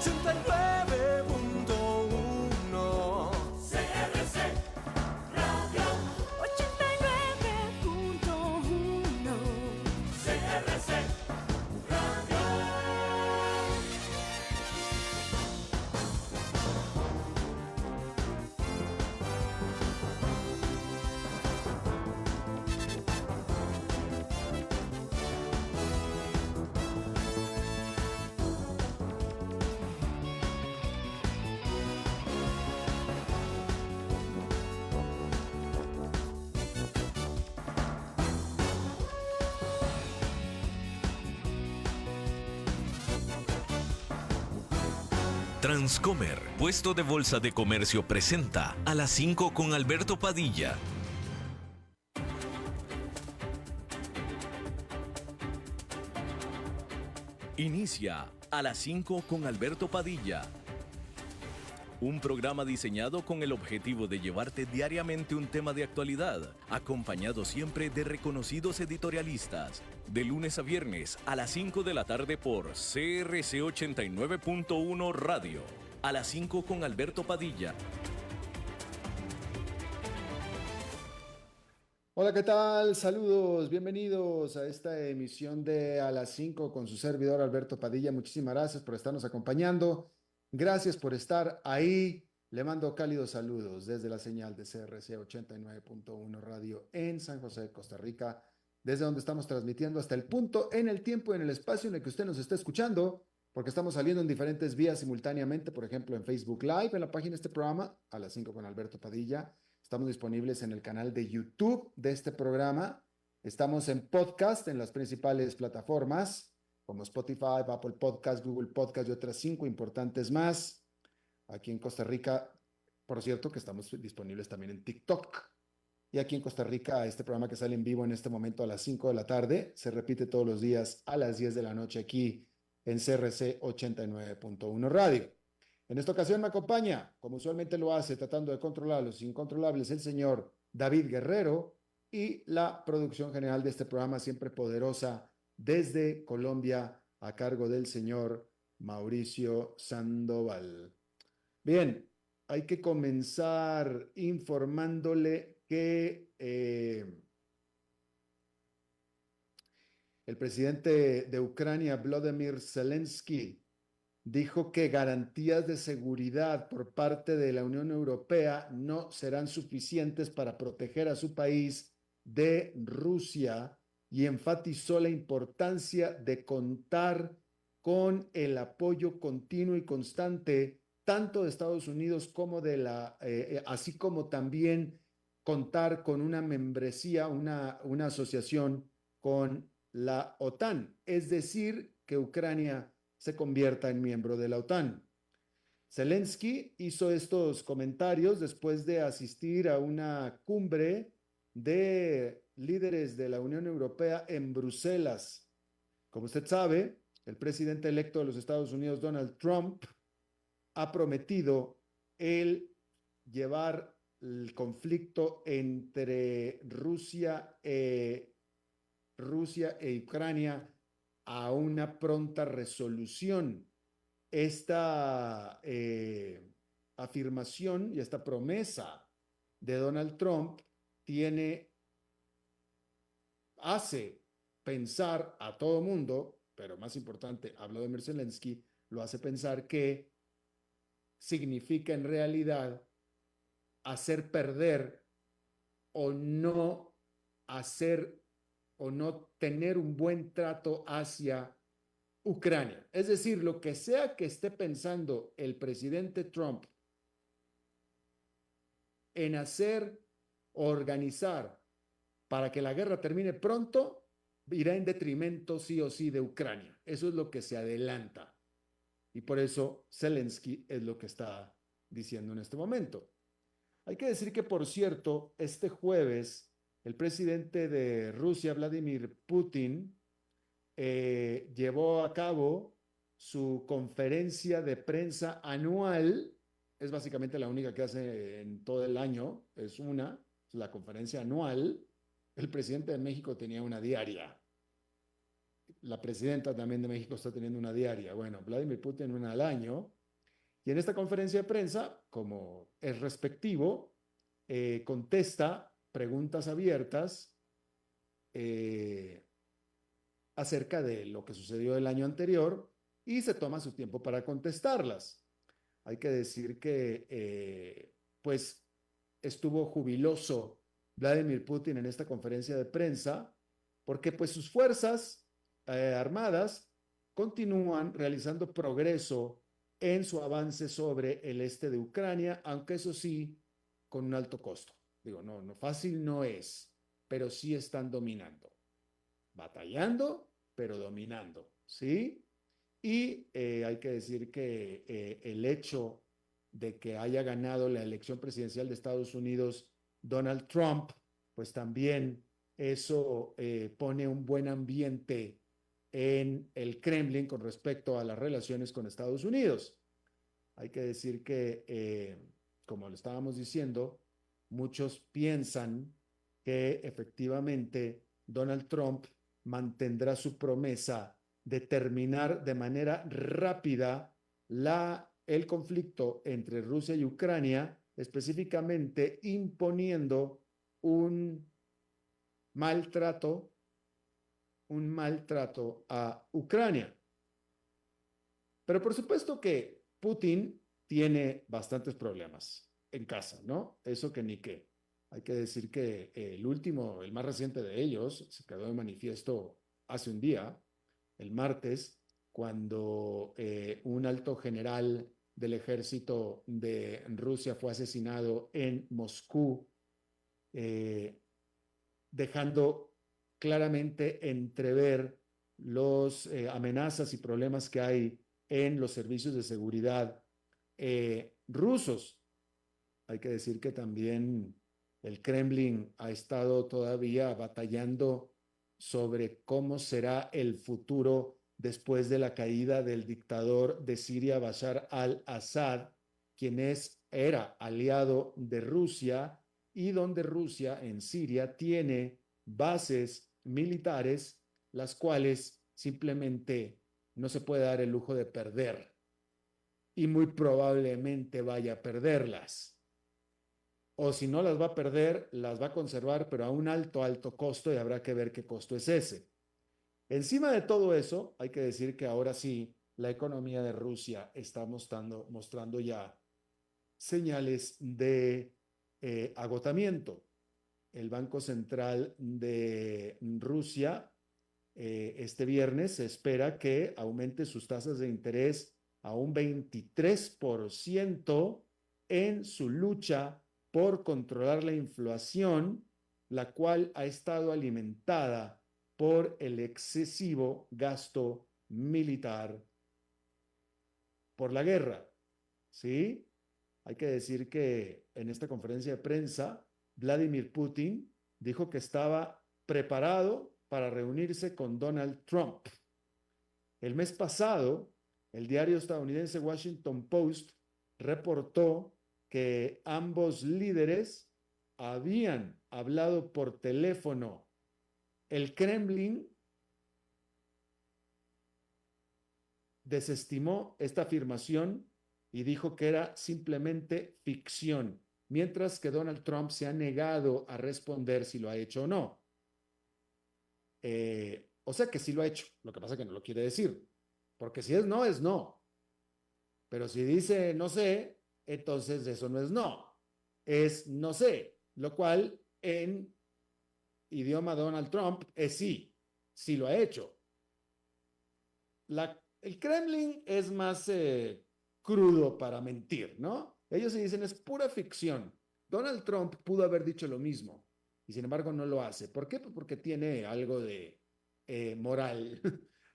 89.1 CRC Radio 89.1 CRC Radio. Transcomer, puesto de bolsa de comercio, presenta a las 5 con Alberto Padilla. Inicia a las 5 con Alberto Padilla. Un programa diseñado con el objetivo de llevarte diariamente un tema de actualidad, acompañado siempre de reconocidos editorialistas. De lunes a viernes a las 5 de la tarde por CRC 89.1 Radio. A las 5 con Alberto Padilla. Hola, ¿qué tal? Saludos, bienvenidos a esta emisión de A las 5 con su servidor Alberto Padilla. Muchísimas gracias por estarnos acompañando. Gracias por estar ahí. Le mando cálidos saludos desde la señal de CRC 89.1 Radio en San José, Costa Rica, desde donde estamos transmitiendo hasta el punto, en el tiempo y en el espacio en el que usted nos está escuchando, porque estamos saliendo en diferentes vías simultáneamente, por ejemplo en Facebook Live, en la página de este programa, A las 5 con Alberto Padilla. Estamos disponibles en el canal de YouTube de este programa. Estamos en podcast en las principales plataformas como Spotify, Apple Podcast, Google Podcast y otras 5 importantes más. Aquí en Costa Rica, por cierto, que estamos disponibles también en TikTok. Y aquí en Costa Rica, este programa que sale en vivo en este momento a las 5 de la tarde, se repite todos los días a las 10 de la noche aquí en CRC 89.1 Radio. En esta ocasión me acompaña, como usualmente lo hace, tratando de controlar los incontrolables, el señor David Guerrero, y la producción general de este programa, siempre poderosa, desde Colombia, a cargo del señor Mauricio Sandoval. Bien, hay que comenzar informándole que el presidente de Ucrania, Volodymyr Zelensky, dijo que garantías de seguridad por parte de la Unión Europea no serán suficientes para proteger a su país de Rusia y enfatizó la importancia de contar con el apoyo continuo y constante tanto de Estados Unidos como así como también contar con una membresía, una asociación con la OTAN, es decir, que Ucrania se convierta en miembro de la OTAN. Zelensky hizo estos comentarios después de asistir a una cumbre de líderes de la Unión Europea en Bruselas. Como usted sabe, el presidente electo de los Estados Unidos, Donald Trump, ha prometido el llevar el conflicto entre Rusia e Ucrania a una pronta resolución. Esta afirmación y esta promesa de Donald Trump hace pensar a todo mundo, pero más importante, a Volodymyr Zelensky, lo hace pensar que significa en realidad hacer perder o no hacer o no tener un buen trato hacia Ucrania. Es decir, lo que sea que esté pensando el presidente Trump en hacer o organizar para que la guerra termine pronto, irá en detrimento sí o sí de Ucrania. Eso es lo que se adelanta. Y por eso Zelensky es lo que está diciendo en este momento. Hay que decir que, por cierto, este jueves, el presidente de Rusia, Vladimir Putin, llevó a cabo su conferencia de prensa anual. Es básicamente la única que hace en todo el año, es la conferencia anual. El presidente de México tenía una diaria. la presidenta también de México está teniendo una diaria. Bueno, Vladimir Putin una al año. Y en esta conferencia de prensa, como es respectivo, contesta preguntas abiertas eh, acerca de lo que sucedió el año anterior y se toma su tiempo para contestarlas. Hay que decir que, pues, estuvo jubiloso Vladimir Putin en esta conferencia de prensa porque, pues, sus fuerzas armadas continúan realizando progreso en su avance sobre el este de Ucrania, aunque eso sí, con un alto costo. Digo, no, no fácil no es, pero sí están dominando, batallando, pero dominando, ¿sí? Y hay que decir que el hecho de que haya ganado la elección presidencial de Estados Unidos Donald Trump, pues también eso pone un buen ambiente en el Kremlin con respecto a las relaciones con Estados Unidos. Hay que decir que, como lo estábamos diciendo, muchos piensan que efectivamente Donald Trump mantendrá su promesa de terminar de manera rápida el conflicto entre Rusia y Ucrania, específicamente imponiendo un maltrato, un maltrato a Ucrania. Pero por supuesto que Putin tiene bastantes problemas en casa, ¿no? Eso que ni qué. Hay que decir que el último, el más reciente de ellos, se quedó de manifiesto hace un día, el martes, cuando un alto general del ejército de Rusia fue asesinado en Moscú, eh, dejando claramente entrever los amenazas y problemas que hay en los servicios de seguridad rusos. Hay que decir que también el Kremlin ha estado todavía batallando sobre cómo será el futuro después de la caída del dictador de Siria, Bashar al-Assad, quien era aliado de Rusia y donde Rusia en Siria tiene bases militares, las cuales simplemente no se puede dar el lujo de perder y muy probablemente vaya a perderlas. O si no las va a perder, las va a conservar, pero a un alto, alto costo y habrá que ver qué costo es ese. Encima de todo eso, hay que decir que ahora sí, la economía de Rusia está mostrando ya señales de agotamiento. El Banco Central de Rusia este viernes se espera que aumente sus tasas de interés a un 23% en su lucha por controlar la inflación, la cual ha estado alimentada por el excesivo gasto militar por la guerra. ¿Sí? Hay que decir que en esta conferencia de prensa, Vladimir Putin dijo que estaba preparado para reunirse con Donald Trump. El mes pasado, el diario estadounidense Washington Post reportó que ambos líderes habían hablado por teléfono. El Kremlin desestimó esta afirmación y dijo que era simplemente ficción, mientras que Donald Trump se ha negado a responder si lo ha hecho o no. O sea que sí lo ha hecho, lo que pasa es que no lo quiere decir, porque si es no, es no. Pero si dice no sé, entonces eso no es no, es no sé, lo cual en idioma Donald Trump es sí, sí lo ha hecho. El Kremlin es más crudo para mentir, ¿no? Ellos se dicen es pura ficción. Donald Trump pudo haber dicho lo mismo y sin embargo no lo hace. ¿Por qué? Pues porque tiene algo de moral,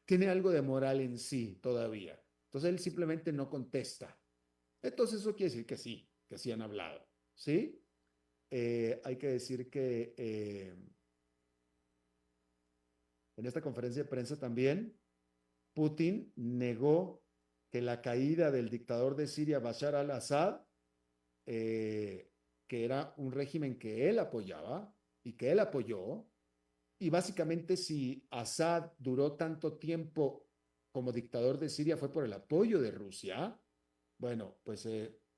tiene algo de moral en sí todavía. Entonces él simplemente no contesta. Entonces eso quiere decir que sí han hablado, ¿sí? Hay que decir que en esta conferencia de prensa también Putin negó que la caída del dictador de Siria, Bashar al-Assad, que era un régimen que él apoyaba y que él apoyó, Y básicamente si Assad duró tanto tiempo como dictador de Siria fue por el apoyo de Rusia. Bueno, pues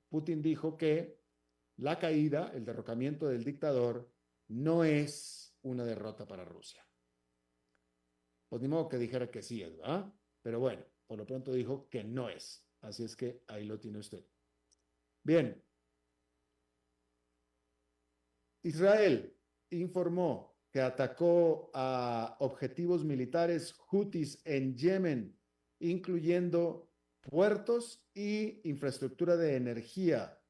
Putin dijo que la caída, el derrocamiento del dictador, no es una derrota para Rusia. Pues ni modo que dijera que sí, ¿verdad? Pero bueno, por lo pronto dijo que no es. Así es que ahí lo tiene usted. Bien, Israel informó que atacó a objetivos militares hutis en Yemen, incluyendo puertos y infraestructura de energía.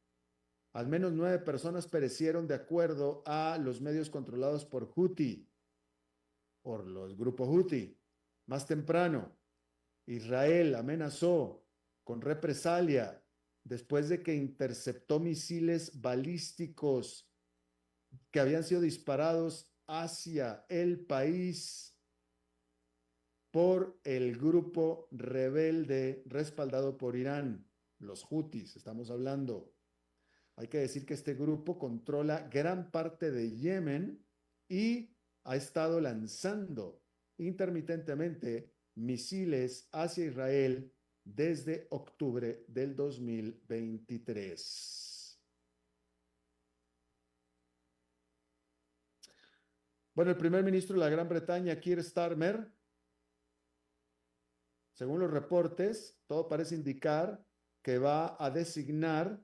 Al menos 9 personas perecieron de acuerdo a los medios controlados por Houthi, por los grupos Houthi. Más temprano, Israel amenazó con represalia después de que interceptó misiles balísticos que habían sido disparados hacia el país por el grupo rebelde respaldado por Irán, los Houthis, estamos hablando. Hay que decir que este grupo controla gran parte de Yemen y ha estado lanzando intermitentemente misiles hacia Israel desde octubre del 2023. Bueno, el primer ministro de la Gran Bretaña, Keir Starmer, según los reportes, todo parece indicar que va a designar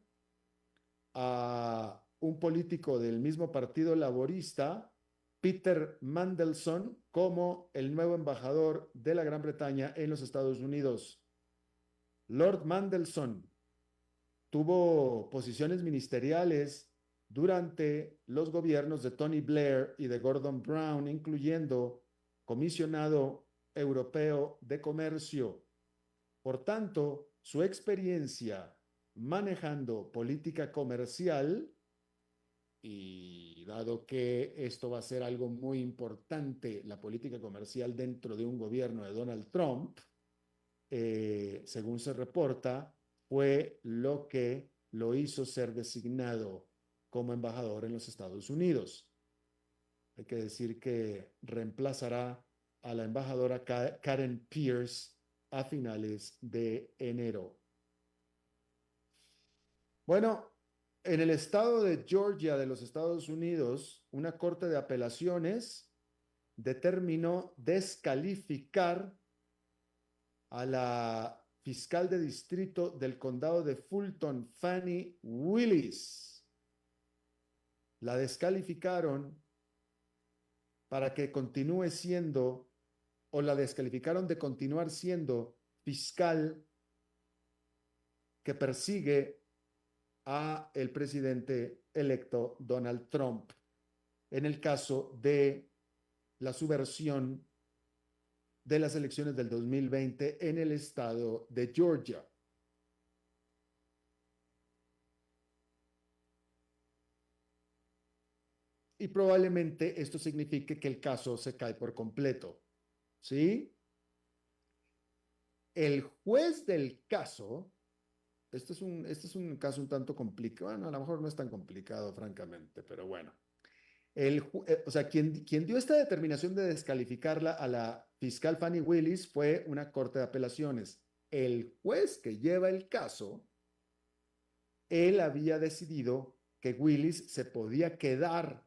a un político del mismo partido laborista, Peter Mandelson, como el nuevo embajador de la Gran Bretaña en los Estados Unidos. Lord Mandelson tuvo posiciones ministeriales durante los gobiernos de Tony Blair y de Gordon Brown, incluyendo comisionado europeo de comercio. Por tanto, su experiencia manejando política comercial, y dado que esto va a ser algo muy importante, la política comercial dentro de un gobierno de Donald Trump, según se reporta, fue lo que lo hizo ser designado como embajador en los Estados Unidos. Hay que decir que reemplazará a la embajadora Karen Pierce a finales de enero. Bueno, en el estado de Georgia de los Estados Unidos, una corte de apelaciones determinó descalificar a la fiscal de distrito del condado de Fulton, Fannie Willis. La descalificaron para que continúe siendo, o la descalificaron de continuar siendo fiscal que persigue a el presidente electo Donald Trump en el caso de la subversión de las elecciones del 2020 en el estado de Georgia. Y probablemente esto signifique que el caso se cae por completo. ¿Sí? El juez del caso, este es un caso un tanto complicado, bueno, a lo mejor no es tan complicado, francamente, pero bueno. O sea, quien dio esta determinación de descalificarla a la fiscal Fannie Willis fue una corte de apelaciones. El juez que lleva el caso, él había decidido que Willis se podía quedar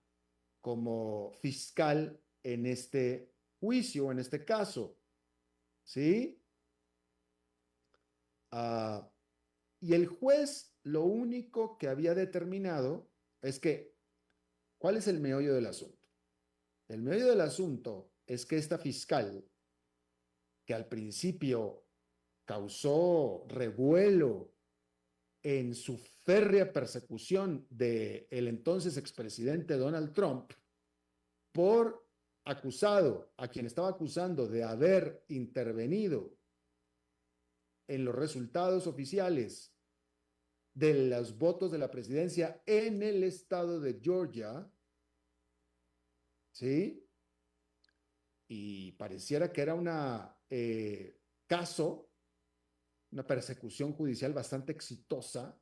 como fiscal en este juicio, en este caso. ¿Sí? Ah, y el juez lo único que había determinado es que, ¿cuál es el meollo del asunto? El meollo del asunto es que esta fiscal, que al principio causó revuelo en su férrea persecución del entonces expresidente Donald Trump, por acusado, a quien estaba acusando de haber intervenido en los resultados oficiales de los votos de la presidencia en el estado de Georgia, ¿sí? Y pareciera que era caso, una persecución judicial bastante exitosa,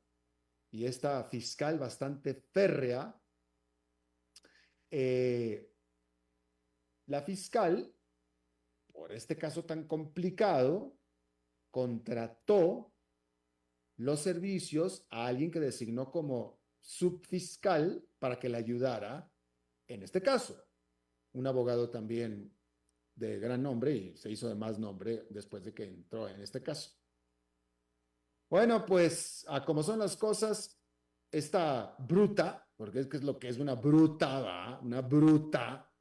y esta fiscal bastante férrea, la fiscal, por este caso tan complicado, contrató los servicios a alguien que designó como subfiscal para que le ayudara en este caso. Un abogado también de gran nombre y se hizo de más nombre después de que entró en este caso. Bueno, pues a como son las cosas, esta bruta, porque es que es lo que es una bruta, ¿va? Una bruta,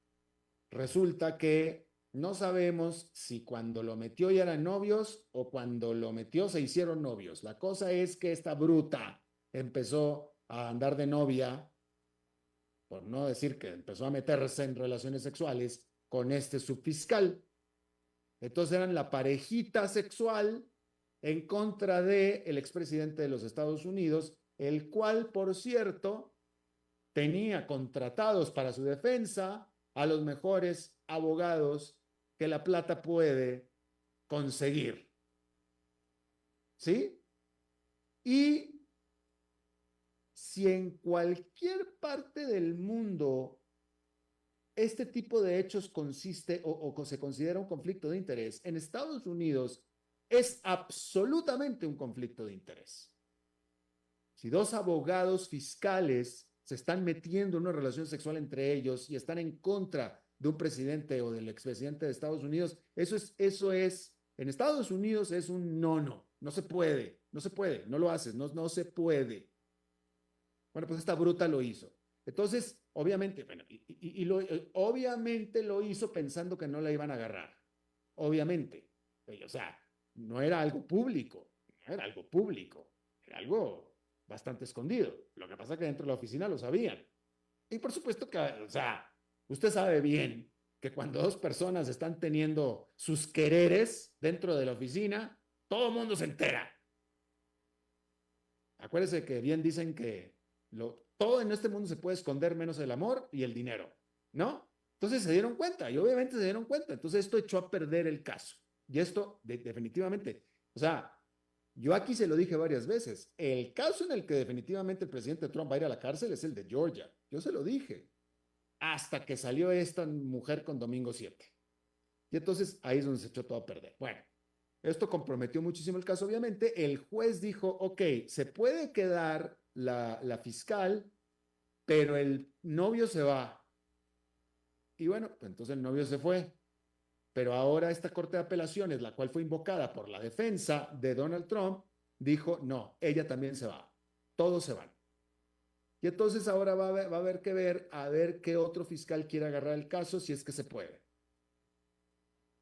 resulta que no sabemos si cuando lo metió ya eran novios o cuando lo metió se hicieron novios. La cosa es que esta bruta empezó a andar de novia, por no decir que empezó a meterse en relaciones sexuales con este subfiscal. Entonces eran la parejita sexual en contra del expresidente de los Estados Unidos, el cual, por cierto, tenía contratados para su defensa a los mejores abogados que la plata puede conseguir. ¿Sí? Y si en cualquier parte del mundo este tipo de hechos consiste o se considera un conflicto de interés, en Estados Unidos es absolutamente un conflicto de interés. Si dos abogados fiscales se están metiendo en una relación sexual entre ellos y están en contra de un presidente o del expresidente de Estados Unidos, en Estados Unidos es un no se puede, no lo haces, no se puede. Bueno, pues esta bruta lo hizo. Entonces, obviamente, bueno, obviamente lo hizo pensando que no la iban a agarrar. Obviamente. O sea, no era algo público, era algo bastante escondido. Lo que pasa es que dentro de la oficina lo sabían. Y por supuesto que, o sea, usted sabe bien que cuando dos personas están teniendo sus quereres dentro de la oficina, todo el mundo se entera. Acuérdese que bien dicen que todo en este mundo se puede esconder menos el amor y el dinero, ¿no? Entonces se dieron cuenta y obviamente se dieron cuenta. Entonces esto echó a perder el caso. Y esto definitivamente, o sea, yo aquí se lo dije varias veces, el caso en el que definitivamente el presidente Trump va a ir a la cárcel es el de Georgia. Yo se lo dije, hasta que salió esta mujer con Domingo 7. Y entonces ahí es donde se echó todo a perder. Bueno, esto comprometió muchísimo el caso, obviamente. El juez dijo, ok, se puede quedar la fiscal, pero el novio se va. Y bueno, pues entonces el novio se fue. Pero ahora esta Corte de Apelaciones, la cual fue invocada por la defensa de Donald Trump, dijo, no, ella también se va. Todos se van. Y entonces ahora va a haber que ver, a ver qué otro fiscal quiere agarrar el caso, si es que se puede.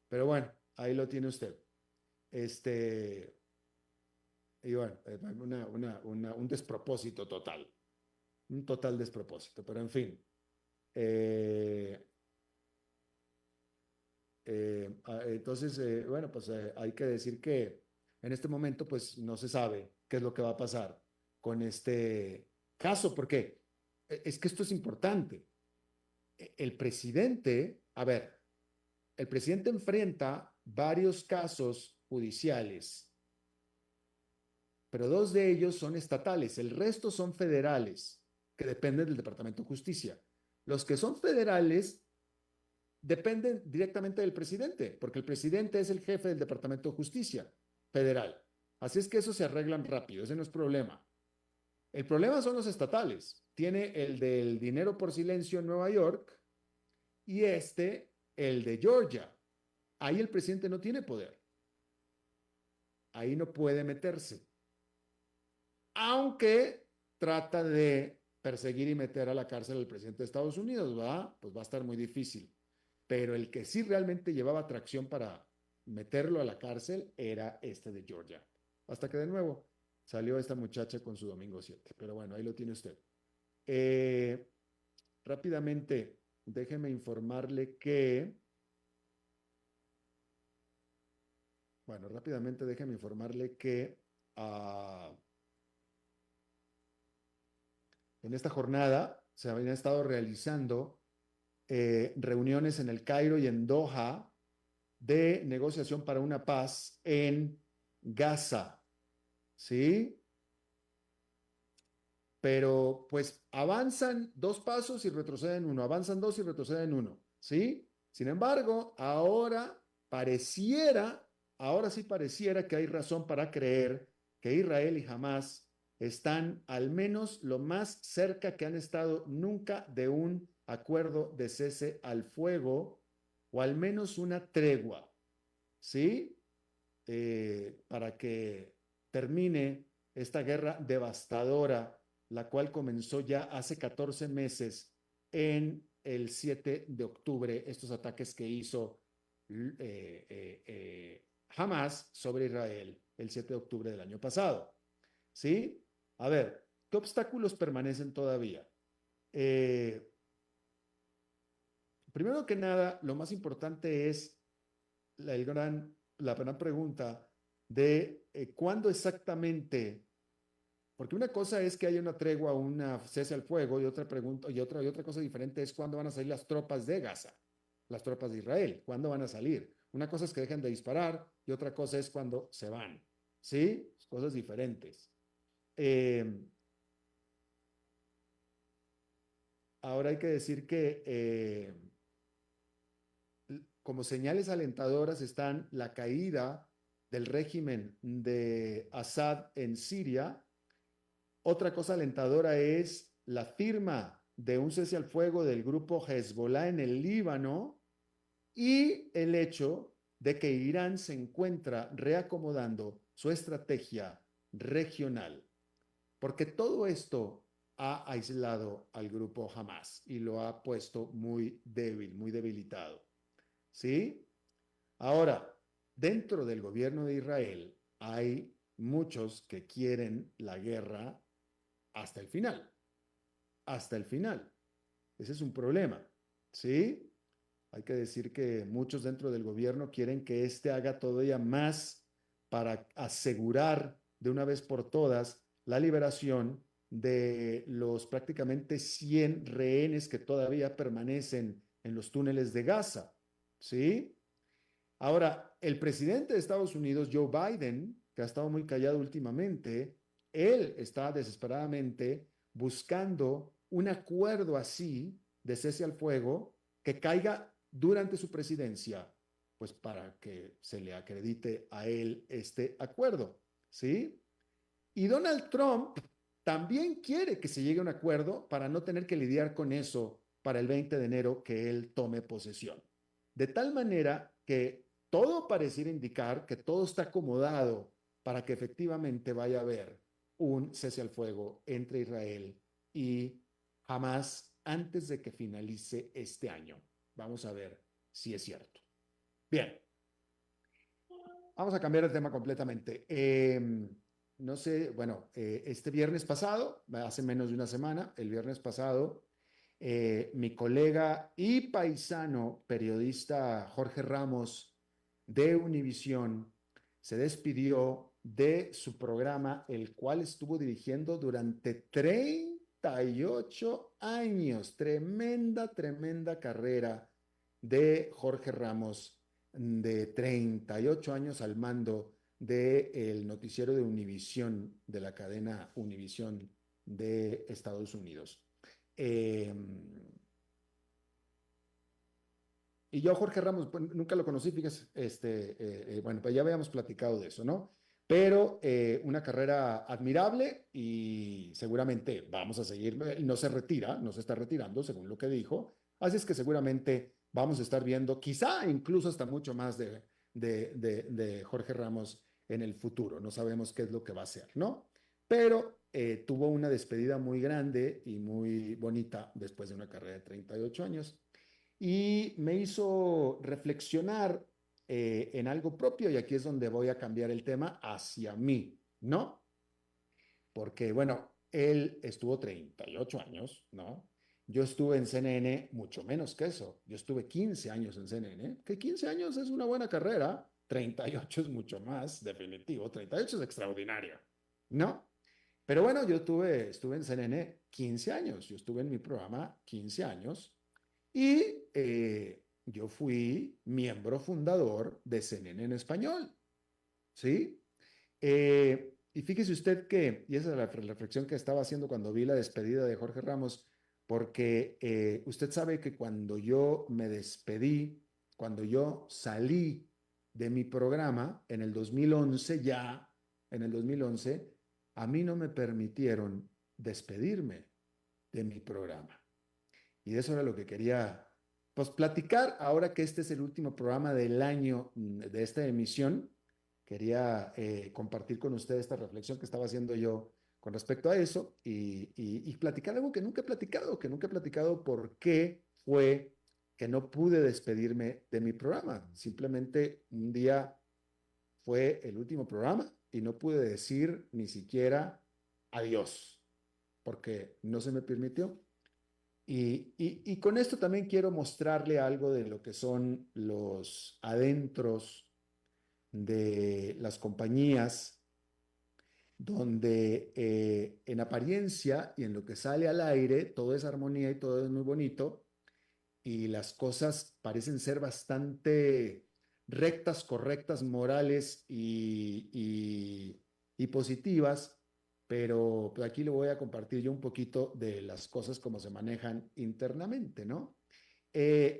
Pero bueno, ahí lo tiene usted. Y bueno, un despropósito total. Un total despropósito, pero en fin. Entonces, bueno, pues hay que decir que en este momento, pues no se sabe qué es lo que va a pasar con este caso, porque es que esto es importante. El presidente, a ver, el presidente enfrenta varios casos judiciales, pero dos de ellos son estatales, el resto son federales, que dependen del Departamento de Justicia. Los que son federales dependen directamente del presidente, porque el presidente es el jefe del Departamento de Justicia federal. Así es que eso se arreglan rápido, ese no es problema. El problema son los estatales. Tiene el del dinero por silencio en Nueva York y el de Georgia. Ahí el presidente no tiene poder. Ahí no puede meterse. Aunque trata de perseguir y meter a la cárcel al presidente de Estados Unidos, ¿va? Pues va a estar muy difícil. Pero el que sí realmente llevaba tracción para meterlo a la cárcel era este de Georgia. Hasta que de nuevo salió esta muchacha con su Domingo 7. Pero bueno, ahí lo tiene usted. Rápidamente, déjeme informarle que, bueno, rápidamente déjeme informarle que en esta jornada se habían estado realizando reuniones en el Cairo y en Doha de negociación para una paz en Gaza, ¿sí? Pero pues avanzan dos pasos y retroceden uno, avanzan dos y retroceden uno, ¿sí? Sin embargo, ahora sí pareciera que hay razón para creer que Israel y Hamás están al menos lo más cerca que han estado nunca de un acuerdo de cese al fuego o al menos una tregua, ¿sí? Para que termine esta guerra devastadora, la cual comenzó ya hace 14 meses en el 7 de octubre, estos ataques que hizo Hamas sobre Israel el 7 de octubre del año pasado. ¿Sí? A ver, ¿qué obstáculos permanecen todavía? Eh, Primero que nada, lo más importante es la gran pregunta de cuándo exactamente, porque una cosa es que haya una tregua, una cese al fuego, y otra pregunta, y otra cosa diferente es cuándo van a salir las tropas de Gaza, las tropas de Israel, cuándo van a salir. Una cosa es que dejen de disparar y otra cosa es cuando se van, ¿sí? Cosas diferentes. Eh, Ahora hay que decir que como señales alentadoras están la caída del régimen de Assad en Siria. Otra cosa alentadora es la firma de un cese al fuego del grupo Hezbollah en el Líbano y el hecho de que Irán se encuentra reacomodando su estrategia regional, porque todo esto ha aislado al grupo Hamas y lo ha puesto muy débil, muy debilitado. ¿Sí? Ahora, dentro del gobierno de Israel hay muchos que quieren la guerra hasta el final, hasta el final. Ese es un problema, ¿sí? Hay que decir que muchos dentro del gobierno quieren que éste haga todavía más para asegurar de una vez por todas la liberación de los prácticamente 100 rehenes que todavía permanecen en los túneles de Gaza, ¿sí? Ahora, el presidente de Estados Unidos, Joe Biden, que ha estado muy callado últimamente, él está desesperadamente buscando un acuerdo así de cese al fuego que caiga durante su presidencia, pues para que se le acredite a él este acuerdo, ¿sí? Y Donald Trump también quiere que se llegue a un acuerdo para no tener que lidiar con eso para el 20 de enero que él tome posesión. De tal manera que todo pareciera indicar que todo está acomodado para que efectivamente vaya a haber un cese al fuego entre Israel y Hamas antes de que finalice este año. Vamos a ver si es cierto. Bien, vamos a cambiar el tema completamente. No sé, bueno, este viernes pasado, hace menos de una semana, el viernes pasado, mi colega y paisano periodista Jorge Ramos de Univisión se despidió de su programa, el cual estuvo dirigiendo durante 38 años. Tremenda, tremenda carrera de Jorge Ramos, de 38 años al mando del noticiero de Univisión, de la cadena Univisión de Estados Unidos. Eh, y yo, Jorge Ramos, pues, nunca lo conocí, fíjese, bueno, pues ya habíamos platicado de eso, ¿no? Pero una carrera admirable y seguramente vamos a seguir, no se retira, no se está retirando, según lo que dijo, así es que seguramente vamos a estar viendo, quizá incluso hasta mucho más de Jorge Ramos en el futuro, no sabemos qué es lo que va a hacer, ¿no? Pero tuvo una despedida muy grande y muy bonita después de una carrera de 38 años y me hizo reflexionar en algo propio y aquí es donde voy a cambiar el tema hacia mí, ¿no? Porque, bueno, él estuvo 38 años, ¿no? Yo estuve en CNN mucho menos que eso. Yo estuve 15 años en CNN, que 15 años es una buena carrera, 38 es mucho más, definitivo, 38 es extraordinario, ¿no? Pero bueno, estuve en CNN 15 años, yo estuve en mi programa 15 años y yo fui miembro fundador de CNN en español, ¿sí? Y fíjese usted que, y esa es la reflexión que estaba haciendo cuando vi la despedida de Jorge Ramos, porque usted sabe que cuando yo me despedí cuando yo salí de mi programa en el 2011, ya en el 2011, a mí no me permitieron despedirme de mi programa. Y de eso era lo que quería, pues, platicar. Ahora que este es el último programa del año de esta emisión, quería compartir con ustedes esta reflexión que estaba haciendo yo con respecto a eso y platicar algo que nunca he platicado por qué fue que no pude despedirme de mi programa. Simplemente un día fue el último programa y no pude decir ni siquiera adiós, porque no se me permitió. Y con esto también quiero mostrarle algo de lo que son los adentros de las compañías, donde en apariencia y en lo que sale al aire todo es armonía y todo es muy bonito y las cosas parecen ser bastante rectas, correctas, morales y positivas, pero pues, aquí le voy a compartir yo un poquito de las cosas como se manejan internamente, ¿no?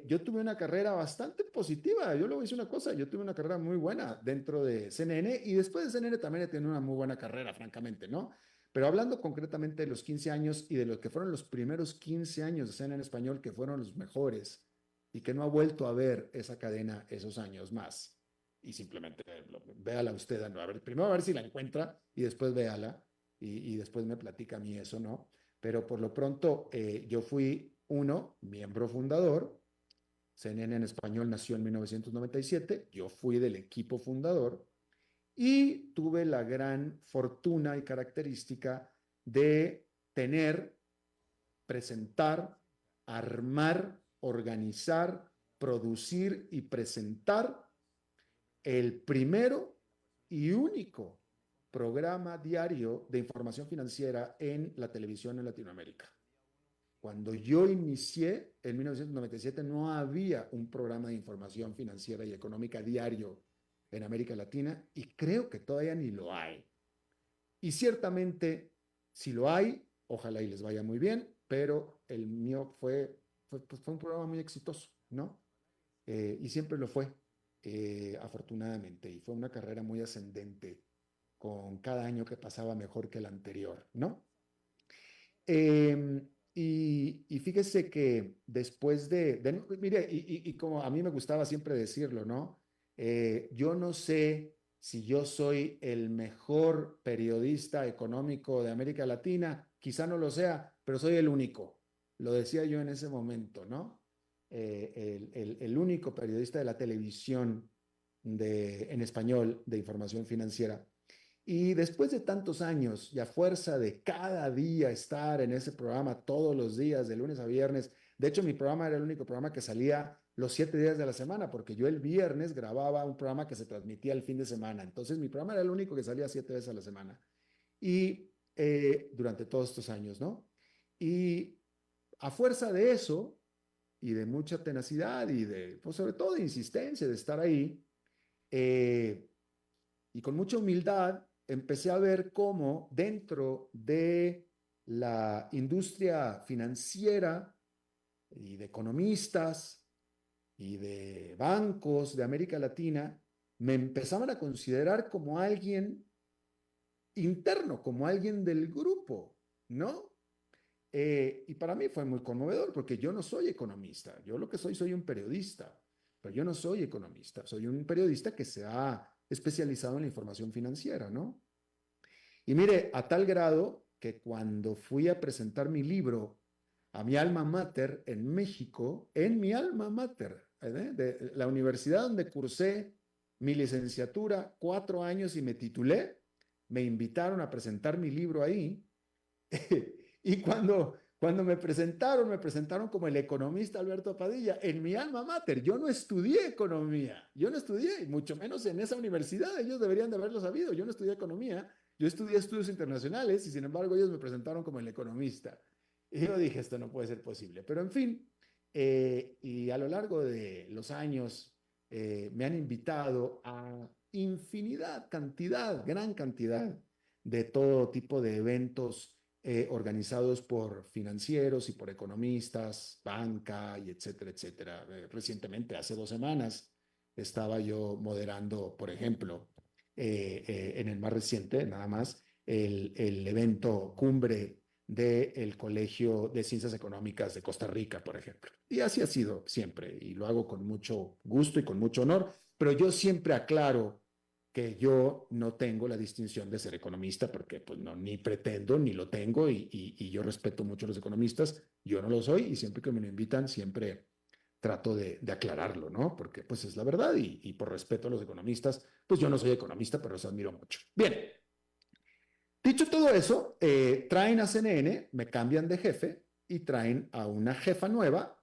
Yo tuve una carrera bastante positiva. Yo le voy a decir una cosa, yo tuve una carrera muy buena dentro de CNN y después de CNN también he tenido una muy buena carrera, francamente, ¿no? Pero hablando concretamente de los 15 años y de lo que fueron los primeros 15 años de CNN en español, que fueron los mejores y que no ha vuelto a ver esa cadena esos años más. Y simplemente véala usted, a ver, primero a ver si la encuentra y después véala y después me platica a mí eso, ¿no? Pero por lo pronto yo fui uno, miembro fundador. CNN en español nació en 1997, yo fui del equipo fundador y tuve la gran fortuna y característica de tener, presentar, armar, organizar, producir y presentar el primero y único programa diario de información financiera en la televisión en Latinoamérica. Cuando yo inicié en 1997 no había un programa de información financiera y económica diario en América Latina y creo que todavía ni lo hay. Y ciertamente, si lo hay, ojalá y les vaya muy bien, pero el mío pues fue un programa muy exitoso, ¿no? Y siempre lo fue, afortunadamente, y fue una carrera muy ascendente con cada año que pasaba mejor que el anterior, ¿no? Y fíjese que después mire, y como a mí me gustaba siempre decirlo, ¿no? Yo no sé si yo soy el mejor periodista económico de América Latina, quizá no lo sea, pero soy el único. Lo decía yo en ese momento, ¿no? El único periodista de la televisión en español de información financiera. Y después de tantos años y a fuerza de cada día estar en ese programa todos los días, de lunes a viernes, de hecho mi programa era el único programa que salía los 7 días de la semana, porque yo el viernes grababa un programa que se transmitía el fin de semana. Entonces mi programa era el único que salía 7 veces a la semana. Y durante todos estos años, ¿no? Y a fuerza de eso y de mucha tenacidad y pues sobre todo de insistencia de estar ahí, eh, y con mucha humildad empecé a ver cómo dentro de la industria financiera y de economistas y de bancos de América Latina me empezaban a considerar como alguien interno, como alguien del grupo, ¿no? Y para mí fue muy conmovedor porque yo no soy economista, yo lo que soy un periodista, pero yo no soy economista, soy un periodista que se ha especializado en la información financiera, ¿no? Y mire, a tal grado que cuando fui a presentar mi libro a mi alma mater en México, en mi alma mater, de la universidad donde cursé mi licenciatura 4 años y me titulé, me invitaron a presentar mi libro ahí. Y cuando me presentaron como el economista Alberto Padilla, en mi alma mater. Yo no estudié economía, yo no estudié, y mucho menos en esa universidad, ellos deberían de haberlo sabido, yo no estudié economía, yo estudié estudios internacionales y sin embargo ellos me presentaron como el economista. Y yo dije, esto no puede ser posible, pero en fin, y a lo largo de los años me han invitado a infinidad, cantidad, gran cantidad de todo tipo de eventos organizados por financieros y por economistas, banca y etcétera, etcétera. Recientemente, hace 2 semanas, estaba yo moderando, por ejemplo, en el más reciente, nada más, el evento cumbre del Colegio de Ciencias Económicas de Costa Rica, por ejemplo. Y así ha sido siempre, y lo hago con mucho gusto y con mucho honor, pero yo siempre aclaro que yo no tengo la distinción de ser economista, porque pues no, ni pretendo, ni lo tengo, y yo respeto mucho a los economistas, yo no lo soy, y siempre que me lo invitan, siempre trato de aclararlo, ¿no? Porque pues es la verdad, y por respeto a los economistas, pues yo no soy economista, pero los admiro mucho. Bien, dicho todo eso, traen a CNN, me cambian de jefe y traen a una jefa nueva,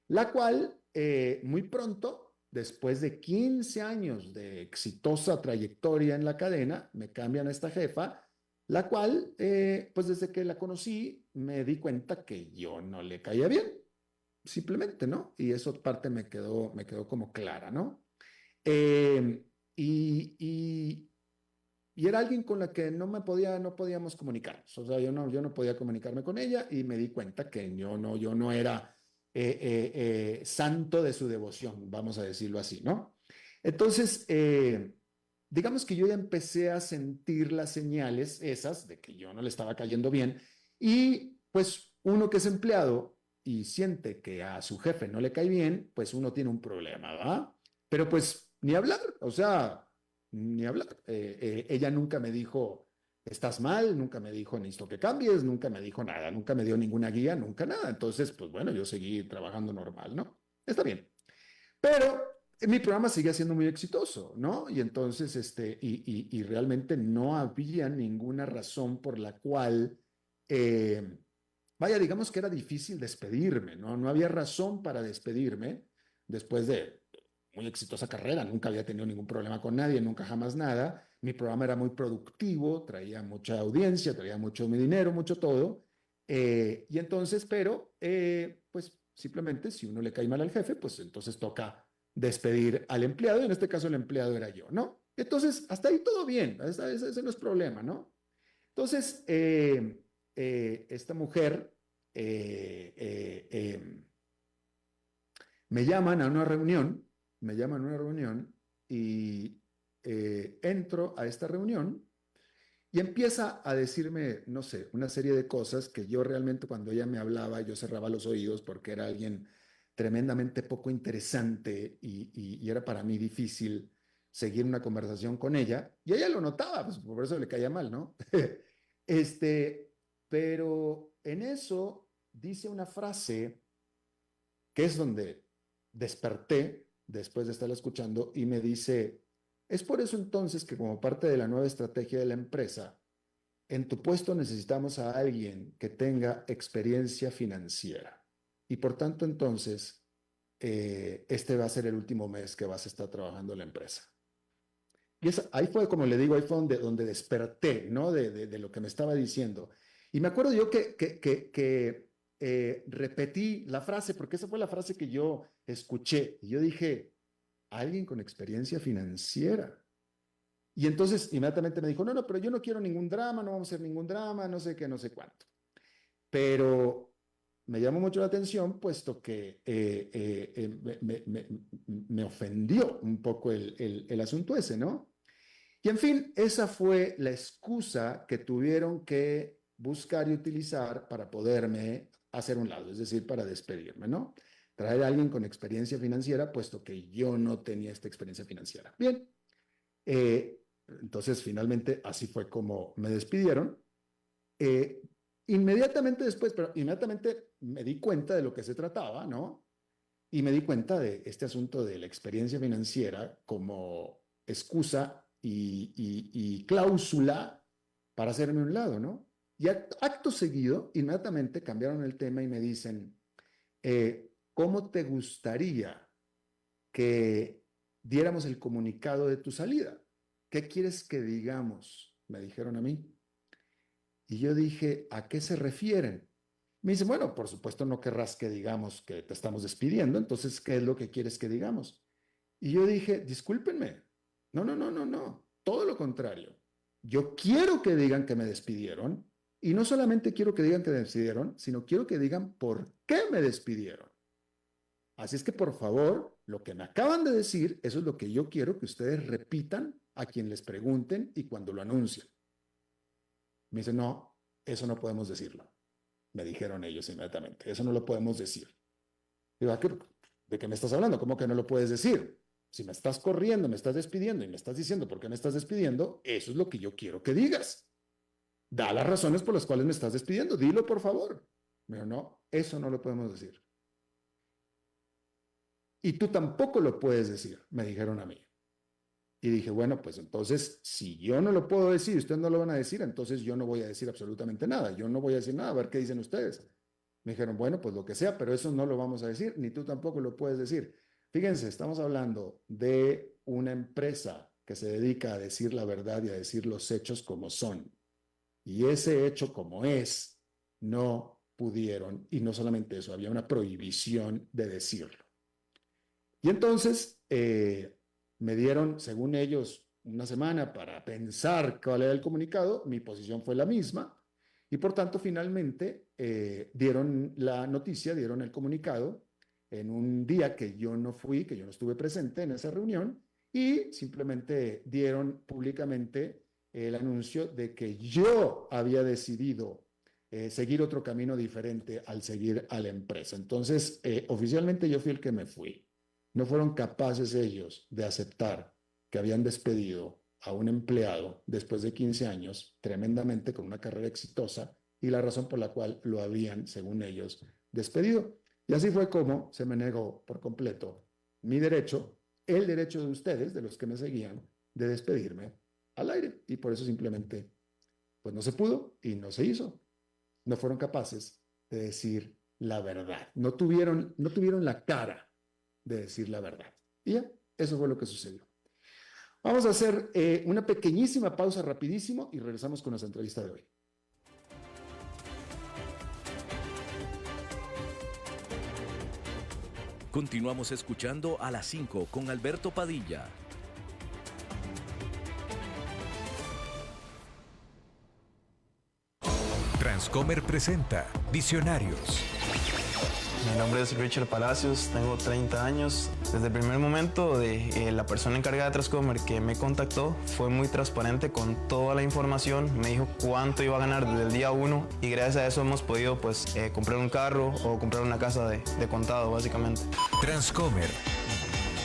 la cual muy pronto, después de 15 años de exitosa trayectoria en la cadena, me cambian a esta jefa, la cual, pues desde que la conocí, me di cuenta que yo no le caía bien, simplemente, ¿no? Y eso parte me quedó como clara, ¿no? Eh, y, y, y era alguien con la que no podíamos comunicarnos. O sea, yo no podía comunicarme con ella y me di cuenta que yo no era santo de su devoción, vamos a decirlo así, ¿no? Entonces, digamos que yo ya empecé a sentir las señales esas de que yo no le estaba cayendo bien, y pues uno que es empleado y siente que a su jefe no le cae bien, pues uno tiene un problema, ¿verdad? Pero pues ni hablar, o sea, ni hablar. Ella nunca me dijo, estás mal, nunca me dijo, necesito que cambies, nunca me dijo nada, nunca me dio ninguna guía, nunca nada. Entonces, pues bueno, yo seguí trabajando normal, ¿no? Está bien. Pero mi programa seguía siendo muy exitoso, ¿no? Y entonces, y realmente no había ninguna razón por la cual, vaya, digamos que era difícil despedirme, ¿no? No había razón para despedirme después de muy exitosa carrera, nunca había tenido ningún problema con nadie, nunca jamás nada. Mi programa era muy productivo, traía mucha audiencia, traía mucho mi dinero, mucho todo. Y entonces, pero, pues simplemente si uno le cae mal al jefe, pues entonces toca despedir al empleado, y en este caso el empleado era yo, ¿no? Entonces, hasta ahí todo bien, ese no es problema, ¿no? Entonces, esta mujer me llaman a una reunión, me llaman a una reunión, y entro a esta reunión y empieza a decirme, no sé, una serie de cosas que yo realmente, cuando ella me hablaba, yo cerraba los oídos porque era alguien tremendamente poco interesante, y era para mí difícil seguir una conversación con ella, y ella lo notaba, pues por eso le caía mal, ¿no? Este, pero en eso dice una frase que es donde desperté después de estarla escuchando, y me dice, es por eso entonces que, como parte de la nueva estrategia de la empresa, en tu puesto necesitamos a alguien que tenga experiencia financiera. Y por tanto, entonces, este va a ser el último mes que vas a estar trabajando en la empresa. Y ahí fue, como le digo, ahí fue donde desperté, ¿no? De lo que me estaba diciendo. Y me acuerdo yo que repetí la frase, porque esa fue la frase que yo escuché. Y yo dije, alguien con experiencia financiera. Y entonces inmediatamente me dijo, no, no, pero yo no quiero ningún drama, no vamos a hacer ningún drama, no sé qué, no sé cuánto. Pero me llamó mucho la atención, puesto que me ofendió un poco el asunto ese, ¿no? Y en fin, esa fue la excusa que tuvieron que buscar y utilizar para poderme hacer un lado, es decir, para despedirme, ¿no? Traer a alguien con experiencia financiera, puesto que yo no tenía esta experiencia financiera. Bien, eh, entonces finalmente así fue como me despidieron. Eh, Inmediatamente después, pero inmediatamente me di cuenta de lo que se trataba, ¿no? Y me di cuenta de este asunto de la experiencia financiera como excusa y cláusula para hacerme un lado, ¿no? Y acto seguido, inmediatamente cambiaron el tema y me dicen, ¿cómo te gustaría que diéramos el comunicado de tu salida? ¿Qué quieres que digamos? Me dijeron a mí. Y yo dije, ¿a qué se refieren? Me dice, bueno, por supuesto no querrás que digamos que te estamos despidiendo, entonces, ¿qué es lo que quieres que digamos? Y yo dije, discúlpenme, no, no, no, no, no, todo lo contrario. Yo quiero que digan que me despidieron, Y no solamente quiero que digan que me despidieron, sino quiero que digan por qué me despidieron. Así es que, por favor, lo que me acaban de decir, eso es lo que yo quiero que ustedes repitan a quien les pregunten y cuando lo anuncien. Me dicen, no, eso no podemos decirlo. Me dijeron ellos inmediatamente, eso no lo podemos decir. Digo, ¿de qué me estás hablando? ¿Cómo que no lo puedes decir? Si me estás corriendo, me estás despidiendo y me estás diciendo por qué me estás despidiendo, eso es lo que yo quiero que digas. Da las razones por las cuales me estás despidiendo, dilo por favor. Me dijo, no, eso no lo podemos decir. Y tú tampoco lo puedes decir, me dijeron a mí. Y dije, bueno, pues entonces, si yo no lo puedo decir y ustedes no lo van a decir, entonces yo no voy a decir absolutamente nada. Yo no voy a decir nada, a ver qué dicen ustedes. Me dijeron, bueno, pues lo que sea, pero eso no lo vamos a decir, ni tú tampoco lo puedes decir. Fíjense, estamos hablando de una empresa que se dedica a decir la verdad y a decir los hechos como son. Y ese hecho como es, no pudieron, y no solamente eso, había una prohibición de decirlo. Y entonces me dieron, según ellos, una semana para pensar cuál era el comunicado. Mi posición fue la misma y por tanto finalmente dieron la noticia, dieron el comunicado en un día que yo no fui, que yo no estuve presente en esa reunión y simplemente dieron públicamente el anuncio de que yo había decidido seguir otro camino diferente al seguir a la empresa. Entonces, oficialmente yo fui el que me fui. No fueron capaces ellos de aceptar que habían despedido a un empleado después de 15 años, tremendamente con una carrera exitosa, y la razón por la cual lo habían, según ellos, despedido. Y así fue como se me negó por completo mi derecho, el derecho de ustedes, de los que me seguían, de despedirme al aire. Y por eso simplemente, pues no se pudo y no se hizo. No fueron capaces de decir la verdad. No tuvieron la cara de decir la verdad. Y ya, eso fue lo que sucedió. Vamos a hacer una pequeñísima pausa rapidísimo y regresamos con nuestra entrevista de hoy. Continuamos escuchando a las 5 con Alberto Padilla. Transcomer presenta Visionarios. Mi nombre es Richard Palacios, tengo 30 años. Desde el primer momento la persona encargada de Transcomer que me contactó fue muy transparente con toda la información. Me dijo cuánto iba a ganar desde el día 1 y gracias a eso hemos podido comprar un carro o comprar una casa de contado básicamente. Transcomer.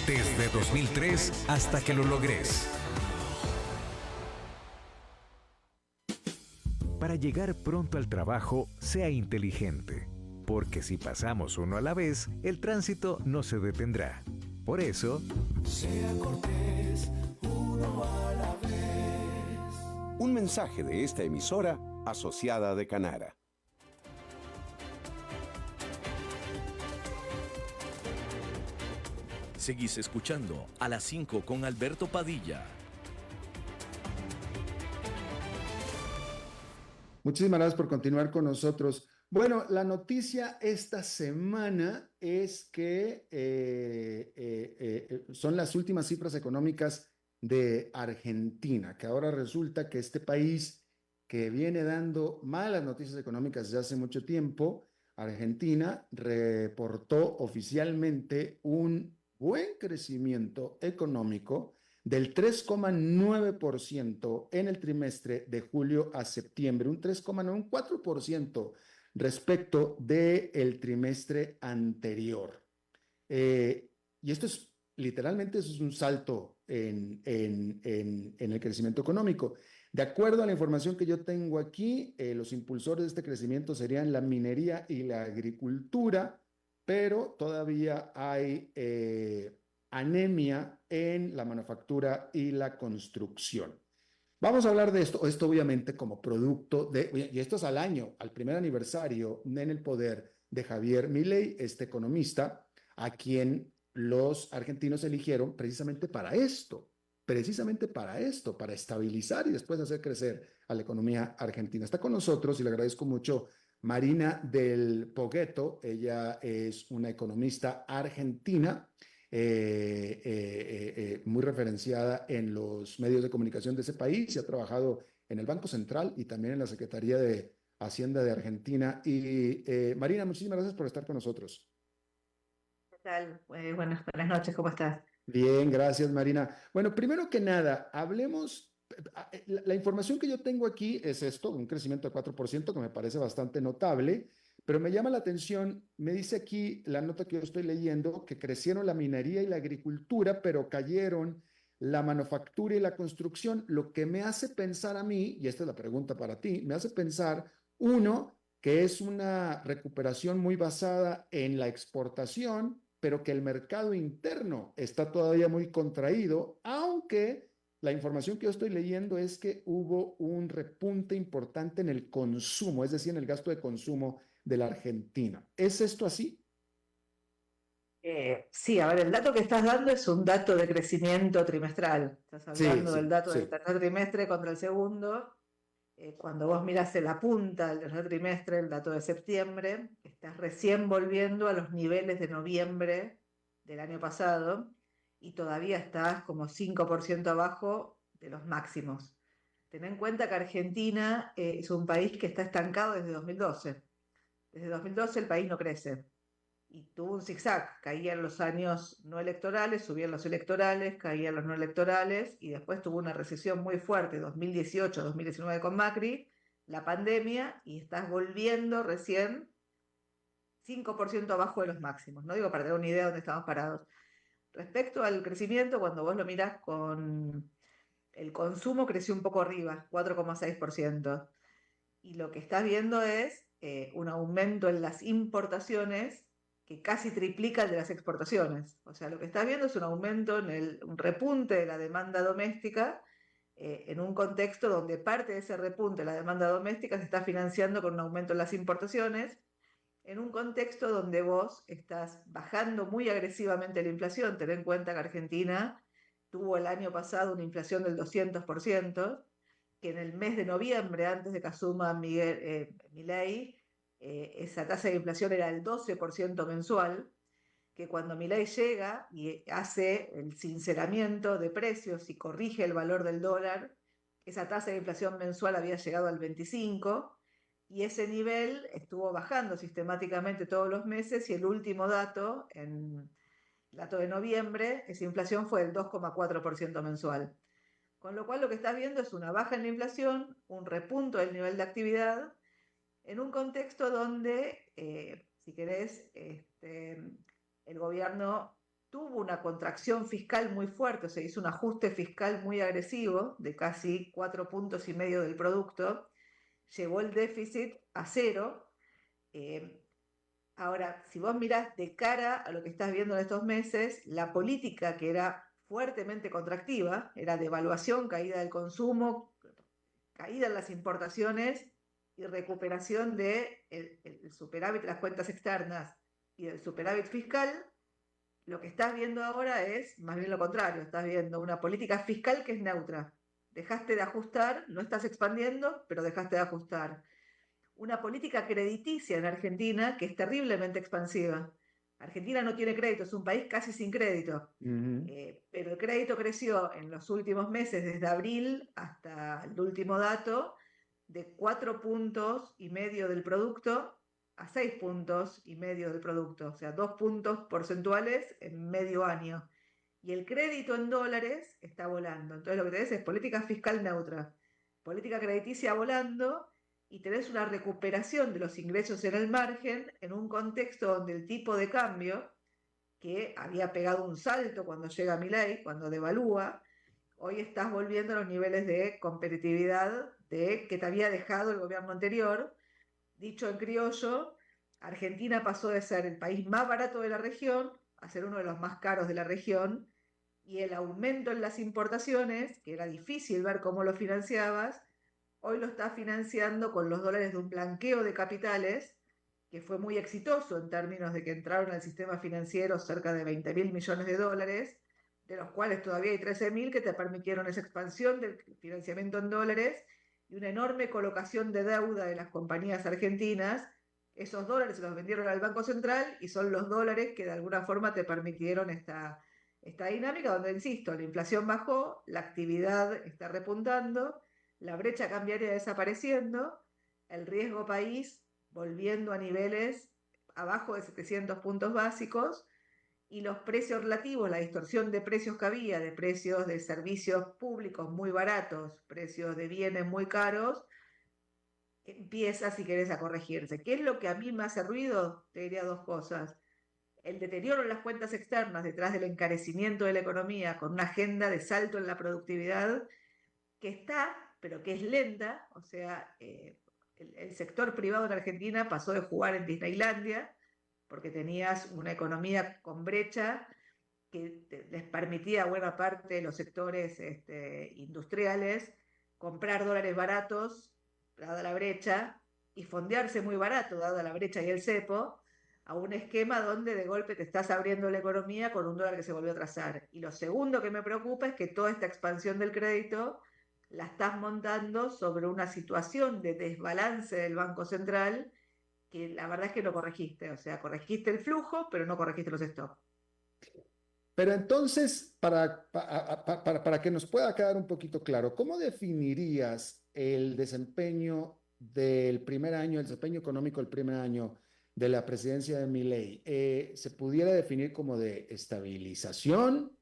Desde 2003 hasta que lo logres. Para llegar pronto al trabajo, sea inteligente. Porque si pasamos uno a la vez, el tránsito no se detendrá. Por eso, Sea cortés, uno a la vez. Un mensaje de esta emisora asociada de Canara. Seguís escuchando a las 5 con Alberto Padilla. Muchísimas gracias por continuar con nosotros. Bueno, la noticia esta semana es que son las últimas cifras económicas de Argentina, que ahora resulta que este país que viene dando malas noticias económicas desde hace mucho tiempo, Argentina reportó oficialmente un buen crecimiento económico del 3,9% en el trimestre de julio a septiembre, un 3,9, un 4% respecto del trimestre anterior. Y esto es, literalmente, eso es un salto en el crecimiento económico. De acuerdo a la información que yo tengo aquí, los impulsores de este crecimiento serían la minería y la agricultura, pero todavía hay anemia en la manufactura y la construcción. Vamos a hablar de esto obviamente como producto de, y esto es al año, al primer aniversario en el poder de Javier Milei, este economista, a quien los argentinos eligieron precisamente para esto, para estabilizar y después hacer crecer a la economía argentina. Está con nosotros y le agradezco mucho Marina del Pogueto. Ella es una economista argentina, muy referenciada en los medios de comunicación de ese país y ha trabajado en el Banco Central y también en la Secretaría de Hacienda de Argentina. Y Marina, muchísimas gracias por estar con nosotros. ¿Qué tal? Buenas noches, ¿cómo estás? Bien, gracias, Marina. Bueno, primero que nada, hablemos. La información que yo tengo aquí es esto, un crecimiento de 4% que me parece bastante notable, pero me llama la atención, me dice aquí la nota que yo estoy leyendo, que crecieron la minería y la agricultura, pero cayeron la manufactura y la construcción, lo que me hace pensar a mí, y esta es la pregunta para ti, me hace pensar, uno, que es una recuperación muy basada en la exportación, pero que el mercado interno está todavía muy contraído, aunque la información que yo estoy leyendo es que hubo un repunte importante en el consumo, es decir, en el gasto de consumo de la Argentina. ¿Es esto así? Sí, a ver, el dato que estás dando es un dato de crecimiento trimestral. Estás Sí, hablando del sí, dato del sí. tercer trimestre contra el segundo. Cuando vos mirás en la punta del tercer trimestre, el dato de septiembre, estás recién volviendo a los niveles de noviembre del año pasado y todavía estás como 5% abajo de los máximos. Ten en cuenta que Argentina es un país que está estancado desde 2012. Desde 2012 el país no crece y tuvo un zigzag, caían los años no electorales, subían los electorales, caían los no electorales y después tuvo una recesión muy fuerte, 2018-2019 con Macri, la pandemia, y estás volviendo recién 5% abajo de los máximos, no digo para tener una idea de dónde estamos parados. Respecto al crecimiento, cuando vos lo mirás con el consumo creció un poco arriba, 4,6%, y lo que estás viendo es un aumento en las importaciones que casi triplica el de las exportaciones. O sea, lo que estás viendo es un aumento un repunte de la demanda doméstica en un contexto donde parte de ese repunte de la demanda doméstica se está financiando con un aumento en las importaciones, en un contexto donde vos estás bajando muy agresivamente la inflación. Ten en cuenta que Argentina tuvo el año pasado una inflación del 200%, que en el mes de noviembre, antes de que asuma Milei, esa tasa de inflación era el 12% mensual, que cuando Milei llega y hace el sinceramiento de precios y corrige el valor del dólar, esa tasa de inflación mensual había llegado al 25%, y ese nivel estuvo bajando sistemáticamente todos los meses, y el último dato, en el dato de noviembre, esa inflación fue el 2,4% mensual. Con lo cual lo que estás viendo es una baja en la inflación, un repunto del nivel de actividad, en un contexto donde, si querés, el gobierno tuvo una contracción fiscal muy fuerte, o sea, hizo un ajuste fiscal muy agresivo de casi 4,5 puntos del producto, llevó el déficit a cero. Ahora, si vos mirás de cara a lo que estás viendo en estos meses, la política que era fuertemente contractiva, era devaluación, caída del consumo, caída en las importaciones y recuperación del superávit de las cuentas externas y del superávit fiscal. Lo que estás viendo ahora es más bien lo contrario, estás viendo una política fiscal que es neutra. Dejaste de ajustar, no estás expandiendo, pero dejaste de ajustar. Una política crediticia en Argentina que es terriblemente expansiva. Argentina no tiene crédito, es un país casi sin crédito. Ujú. Pero el crédito creció en los últimos meses, desde abril hasta el último dato, de 4,5 puntos del producto a 6,5 puntos del producto, o sea, 2 puntos porcentuales en medio año. Y el crédito en dólares está volando. Entonces lo que tenés es política fiscal neutra, política crediticia volando, y tenés una recuperación de los ingresos en el margen en un contexto donde el tipo de cambio, que había pegado un salto cuando llega Milei, cuando devalúa, hoy estás volviendo a los niveles de competitividad que te había dejado el gobierno anterior. Dicho en criollo, Argentina pasó de ser el país más barato de la región a ser uno de los más caros de la región, y el aumento en las importaciones, que era difícil ver cómo lo financiabas, hoy lo está financiando con los dólares de un blanqueo de capitales que fue muy exitoso en términos de que entraron al sistema financiero cerca de 20.000 millones de dólares, de los cuales todavía hay 13.000 que te permitieron esa expansión del financiamiento en dólares y una enorme colocación de deuda de las compañías argentinas. Esos dólares se los vendieron al Banco Central y son los dólares que de alguna forma te permitieron esta dinámica donde, insisto, la inflación bajó, la actividad está repuntando, la brecha cambiaria desapareciendo, el riesgo país volviendo a niveles abajo de 700 puntos básicos y los precios relativos, la distorsión de precios que había, de precios de servicios públicos muy baratos, precios de bienes muy caros, empieza, si querés, a corregirse. ¿Qué es lo que a mí me hace ruido? Te diría dos cosas. El deterioro en las cuentas externas detrás del encarecimiento de la economía con una agenda de salto en la productividad que está, pero que es lenta, o sea, el sector privado en Argentina pasó de jugar en Disneylandia, porque tenías una economía con brecha que les permitía a buena parte de los sectores industriales comprar dólares baratos, dada la brecha, y fondearse muy barato, dada la brecha y el cepo, a un esquema donde de golpe te estás abriendo la economía con un dólar que se volvió a trazar. Y lo segundo que me preocupa es que toda esta expansión del crédito la estás montando sobre una situación de desbalance del Banco Central que la verdad es que no corregiste. O sea, corregiste el flujo, pero no corregiste los stocks. Pero entonces, para que nos pueda quedar un poquito claro, ¿cómo definirías el desempeño del primer año, el desempeño económico del primer año de la presidencia de Milei? ¿Se pudiera definir como de estabilización,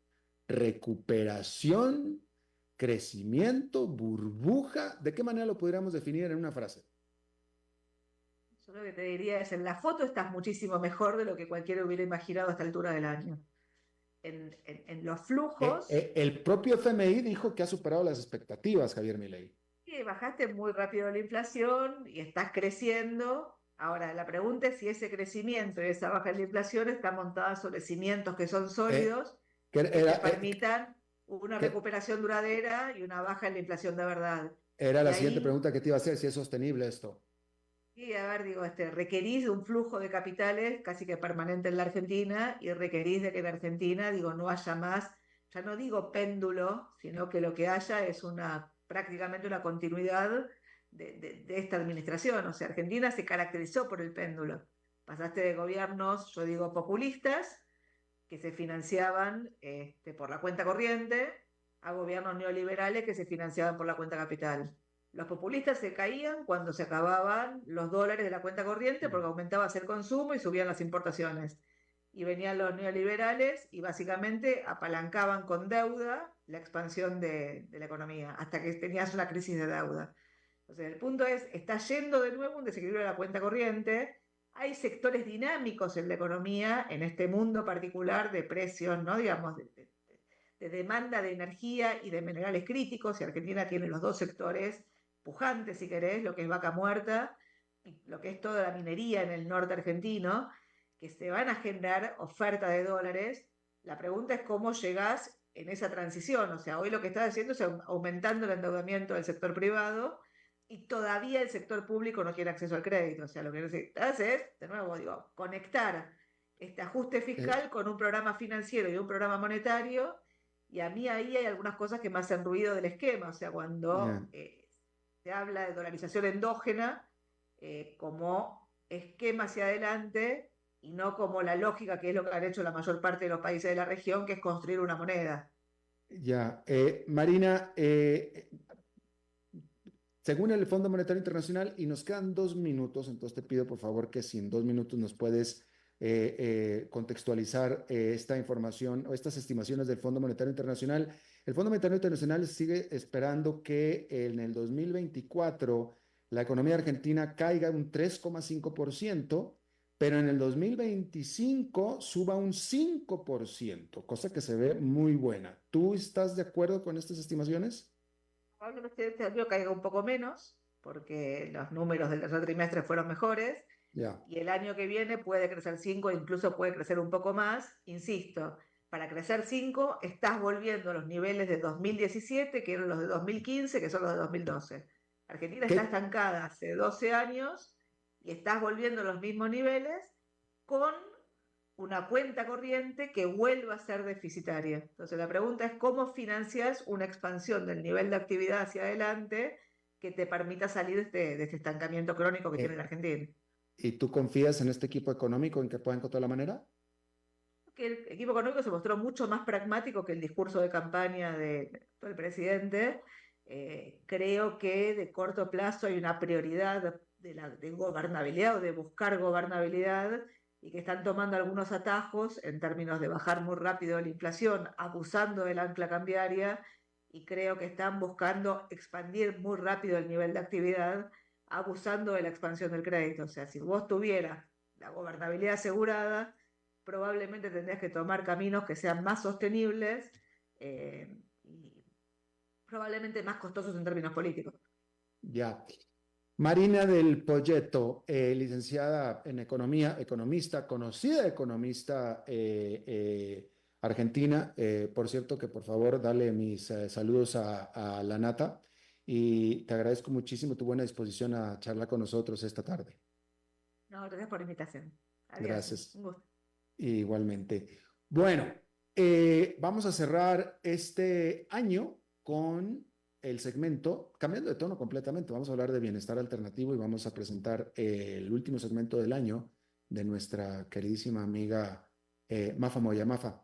recuperación, crecimiento, burbuja? ¿De qué manera lo pudiéramos definir en una frase? Yo lo que te diría es, en la foto estás muchísimo mejor de lo que cualquiera hubiera imaginado a esta altura del año. En los flujos... El propio FMI dijo que ha superado las expectativas, Javier Milei. Sí, bajaste muy rápido la inflación y estás creciendo. Ahora, la pregunta es si ese crecimiento y esa baja de la inflación está montada sobre cimientos que son sólidos, que te permitan una recuperación duradera y una baja en la inflación de verdad. Era la siguiente pregunta que te iba a hacer, si es sostenible esto. Sí, a ver, digo, requerís de un flujo de capitales casi que permanente en la Argentina y requerís de que en Argentina, digo, no haya más, ya no digo péndulo, sino que lo que haya es prácticamente una continuidad de esta administración. O sea, Argentina se caracterizó por el péndulo. Pasaste de gobiernos, yo digo, populistas, que se financiaban por la cuenta corriente, a gobiernos neoliberales que se financiaban por la cuenta capital. Los populistas se caían cuando se acababan los dólares de la cuenta corriente porque aumentaba el consumo y subían las importaciones. Y venían los neoliberales y básicamente apalancaban con deuda la expansión de la economía, hasta que tenías una crisis de deuda. Entonces, el punto es, está yendo de nuevo un desequilibrio de la cuenta corriente. Hay sectores dinámicos en la economía, en este mundo particular de precios, ¿no? Digamos, de demanda de energía y de minerales críticos, y Argentina tiene los dos sectores pujantes, si querés, lo que es Vaca Muerta y lo que es toda la minería en el norte argentino, que se van a generar oferta de dólares. La pregunta es cómo llegás en esa transición. O sea, hoy lo que estás haciendo es aumentando el endeudamiento del sector privado y todavía el sector público no tiene acceso al crédito. O sea, lo que necesitas es, de nuevo, digo, conectar este ajuste fiscal con un programa financiero y un programa monetario. Y a mí ahí hay algunas cosas que me hacen ruido del esquema. O sea, cuando se habla de dolarización endógena como esquema hacia adelante y no como la lógica que es lo que han hecho la mayor parte de los países de la región, que es construir una moneda. Ya, Marina, según el Fondo Monetario Internacional, y nos quedan 2 minutos, entonces te pido por favor que si en 2 minutos nos puedes contextualizar esta información o estas estimaciones del Fondo Monetario Internacional. El Fondo Monetario Internacional sigue esperando que en el 2024 la economía argentina caiga un 3,5%, pero en el 2025 suba un 5%, cosa que se ve muy buena. ¿Tú estás de acuerdo con estas estimaciones? Probablemente este año caiga un poco menos, porque los números del tercer trimestre fueron mejores, y el año que viene puede crecer 5, incluso puede crecer un poco más. Insisto, para crecer 5 estás volviendo a los niveles de 2017, que eran los de 2015, que son los de 2012. Argentina está estancada hace 12 años y estás volviendo a los mismos niveles con una cuenta corriente que vuelva a ser deficitaria. Entonces la pregunta es cómo financias una expansión del nivel de actividad hacia adelante que te permita salir de este estancamiento crónico que tiene la Argentina. ¿Y tú confías en este equipo económico en que pueda encontrar la manera? Que el equipo económico se mostró mucho más pragmático que el discurso de campaña del presidente. Creo que de corto plazo hay una prioridad de gobernabilidad o de buscar gobernabilidad, y que están tomando algunos atajos en términos de bajar muy rápido la inflación, abusando del ancla cambiaria, y creo que están buscando expandir muy rápido el nivel de actividad, abusando de la expansión del crédito. O sea, si vos tuvieras la gobernabilidad asegurada, probablemente tendrías que tomar caminos que sean más sostenibles y probablemente más costosos en términos políticos. Ya. Marina del Poyeto, licenciada en economía, economista, conocida economista argentina. Por cierto, que por favor dale mis saludos a la Nata y te agradezco muchísimo tu buena disposición a charlar con nosotros esta tarde. No, gracias por la invitación. Adiós, Gracias. un gusto. Igualmente. Bueno, vamos a cerrar este año con el segmento, cambiando de tono completamente, vamos a hablar de bienestar alternativo y vamos a presentar el último segmento del año de nuestra queridísima amiga Mafa Moya. Mafa.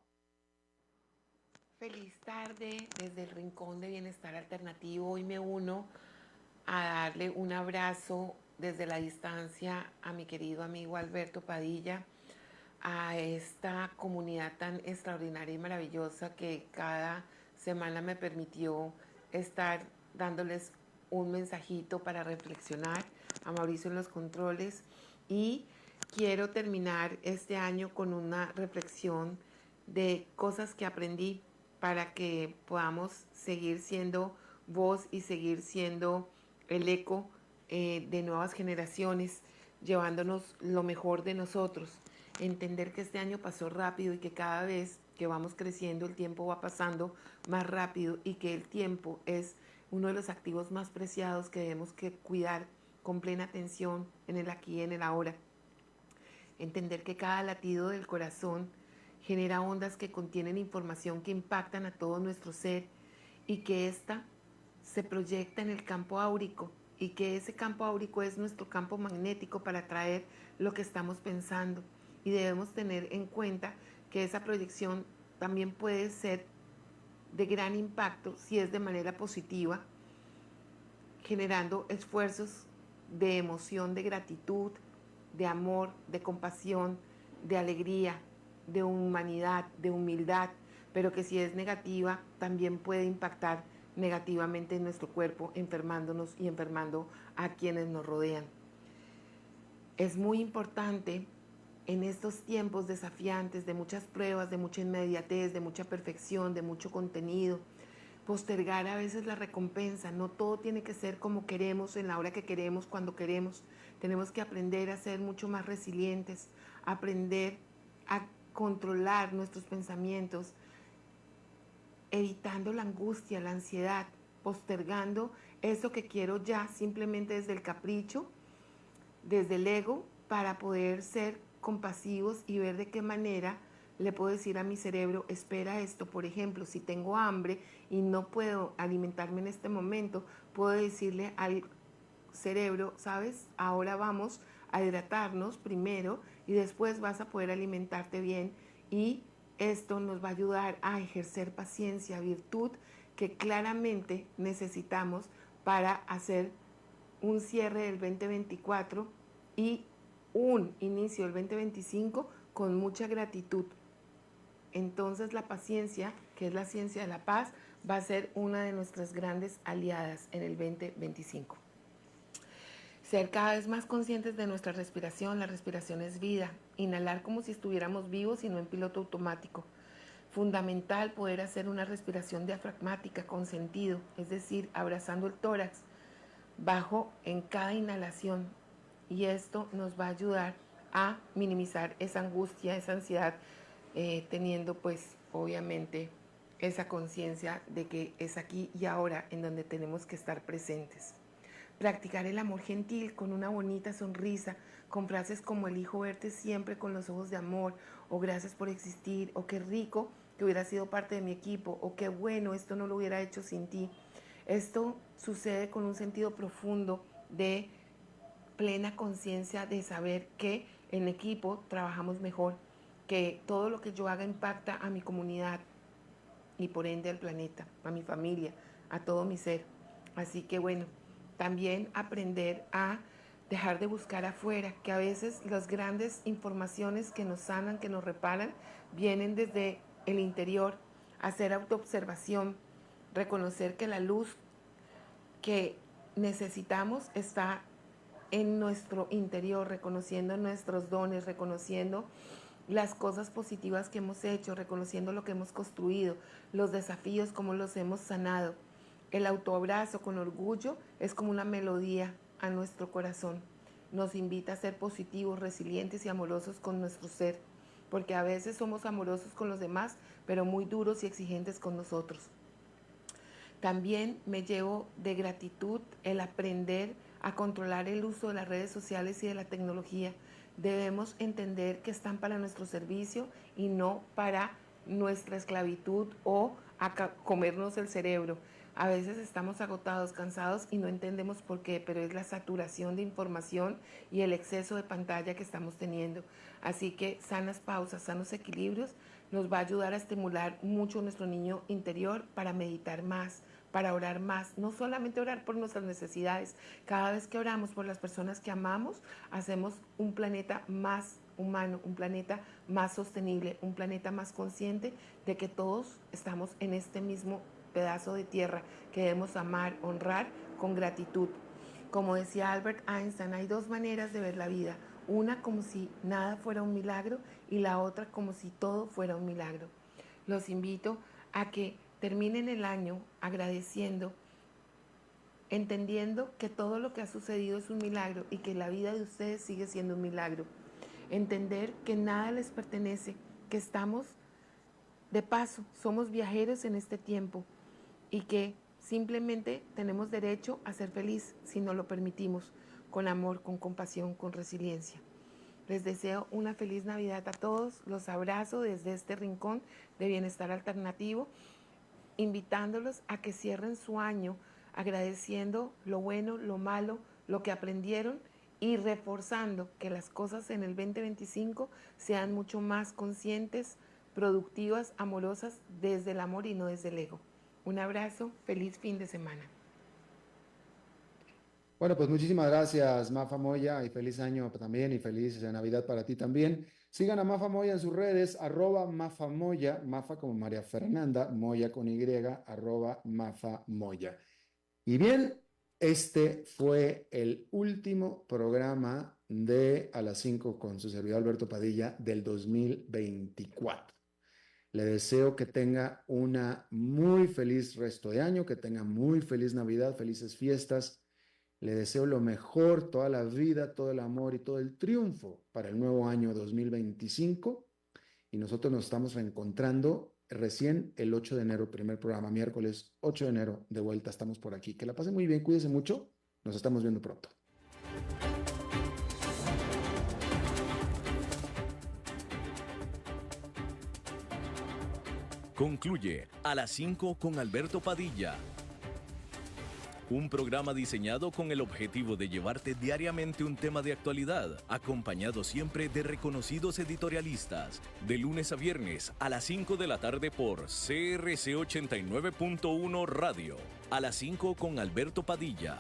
Feliz tarde desde el Rincón de Bienestar Alternativo. Hoy me uno a darle un abrazo desde la distancia a mi querido amigo Alberto Padilla, a esta comunidad tan extraordinaria y maravillosa que cada semana me permitió estar dándoles un mensajito para reflexionar, a Mauricio en los controles, y quiero terminar este año con una reflexión de cosas que aprendí para que podamos seguir siendo voz y seguir siendo el eco de nuevas generaciones, llevándonos lo mejor de nosotros. Entender que este año pasó rápido y que cada vez que vamos creciendo el tiempo va pasando más rápido, y que el tiempo es uno de los activos más preciados que debemos que cuidar con plena atención en el aquí y en el ahora. Entender que cada latido del corazón genera ondas que contienen información que impactan a todo nuestro ser, y que ésta se proyecta en el campo áurico, y que ese campo áurico es nuestro campo magnético para atraer lo que estamos pensando. Y debemos tener en cuenta que esa proyección también puede ser de gran impacto si es de manera positiva, generando esfuerzos de emoción, de gratitud, de amor, de compasión, de alegría, de humanidad, de humildad, pero que si es negativa también puede impactar negativamente en nuestro cuerpo, enfermándonos y enfermando a quienes nos rodean. Es muy importante en estos tiempos desafiantes, de muchas pruebas, de mucha inmediatez, de mucha perfección, de mucho contenido, postergar a veces la recompensa. No todo tiene que ser como queremos, en la hora que queremos, cuando queremos. Tenemos que aprender a ser mucho más resilientes, aprender a controlar nuestros pensamientos, evitando la angustia, la ansiedad, postergando eso que quiero ya simplemente desde el capricho, desde el ego, para poder ser compasivos y ver de qué manera le puedo decir a mi cerebro: espera esto. Por ejemplo, si tengo hambre y no puedo alimentarme en este momento, puedo decirle al cerebro: sabes, ahora vamos a hidratarnos primero y después vas a poder alimentarte bien. Y esto nos va a ayudar a ejercer paciencia, virtud que claramente necesitamos para hacer un cierre del 2024 y un inicio del 2025 con mucha gratitud. Entonces la paciencia, que es la ciencia de la paz, va a ser una de nuestras grandes aliadas en el 2025. Ser cada vez más conscientes de nuestra respiración. La respiración es vida. Inhalar como si estuviéramos vivos y no en piloto automático. Fundamental poder hacer una respiración diafragmática con sentido, es decir, abrazando el tórax, bajo en cada inhalación. Y esto nos va a ayudar a minimizar esa angustia, esa ansiedad, teniendo pues obviamente esa conciencia de que es aquí y ahora en donde tenemos que estar presentes. Practicar el amor gentil con una bonita sonrisa, con frases como: elijo verte siempre con los ojos de amor, o gracias por existir, o qué rico que hubiera sido parte de mi equipo, o qué bueno, esto no lo hubiera hecho sin ti. Esto sucede con un sentido profundo de plena conciencia de saber que en equipo trabajamos mejor, que todo lo que yo haga impacta a mi comunidad y por ende al planeta, a mi familia, a todo mi ser. Así que bueno, también aprender a dejar de buscar afuera, que a veces las grandes informaciones que nos sanan, que nos reparan, vienen desde el interior. Hacer autoobservación, reconocer que la luz que necesitamos está en nuestro interior, reconociendo nuestros dones, reconociendo las cosas positivas que hemos hecho, reconociendo lo que hemos construido, los desafíos, cómo los hemos sanado. El autoabrazo con orgullo es como una melodía a nuestro corazón. Nos invita a ser positivos, resilientes y amorosos con nuestro ser, porque a veces somos amorosos con los demás, pero muy duros y exigentes con nosotros. También me llevo de gratitud el aprender a controlar el uso de las redes sociales y de la tecnología. Debemos entender que están para nuestro servicio y no para nuestra esclavitud o a comernos el cerebro. A veces estamos agotados, cansados y no entendemos por qué, pero es la saturación de información y el exceso de pantalla que estamos teniendo. Así que sanas pausas, sanos equilibrios nos va a ayudar a estimular mucho nuestro niño interior para meditar más, para orar más, no solamente orar por nuestras necesidades. Cada vez que oramos por las personas que amamos, hacemos un planeta más humano, un planeta más sostenible, un planeta más consciente de que todos estamos en este mismo pedazo de tierra que debemos amar, honrar con gratitud. Como decía Albert Einstein, hay dos maneras de ver la vida, una como si nada fuera un milagro y la otra como si todo fuera un milagro. Los invito a que terminen el año agradeciendo, entendiendo que todo lo que ha sucedido es un milagro y que la vida de ustedes sigue siendo un milagro. Entender que nada les pertenece, que estamos de paso, somos viajeros en este tiempo y que simplemente tenemos derecho a ser feliz si nos lo permitimos, con amor, con compasión, con resiliencia. Les deseo una feliz Navidad a todos, los abrazo desde este rincón de bienestar alternativo, invitándolos a que cierren su año agradeciendo lo bueno, lo malo, lo que aprendieron y reforzando que las cosas en el 2025 sean mucho más conscientes, productivas, amorosas, desde el amor y no desde el ego. Un abrazo, feliz fin de semana. Bueno, pues muchísimas gracias, Mafa Moya, y feliz año también, y feliz Navidad para ti también. Sigan a Mafa Moya en sus redes, @Mafa Moya, Mafa como María Fernanda, Moya con Y, @Mafa Moya. Y bien, este fue el último programa de A las 5 con su servidor Alberto Padilla del 2024. Le deseo que tenga una muy feliz resto de año, que tenga muy feliz Navidad, felices fiestas. Le deseo lo mejor, toda la vida, todo el amor y todo el triunfo para el nuevo año 2025. Y nosotros nos estamos reencontrando recién el 8 de enero, primer programa, miércoles 8 de enero, de vuelta, estamos por aquí. Que la pasen muy bien, cuídense mucho, nos estamos viendo pronto. Concluye A las 5 con Alberto Padilla. Un programa diseñado con el objetivo de llevarte diariamente un tema de actualidad, acompañado siempre de reconocidos editorialistas, de lunes a viernes a las 5 de la tarde por CRC 89.1 Radio. A las 5 con Alberto Padilla.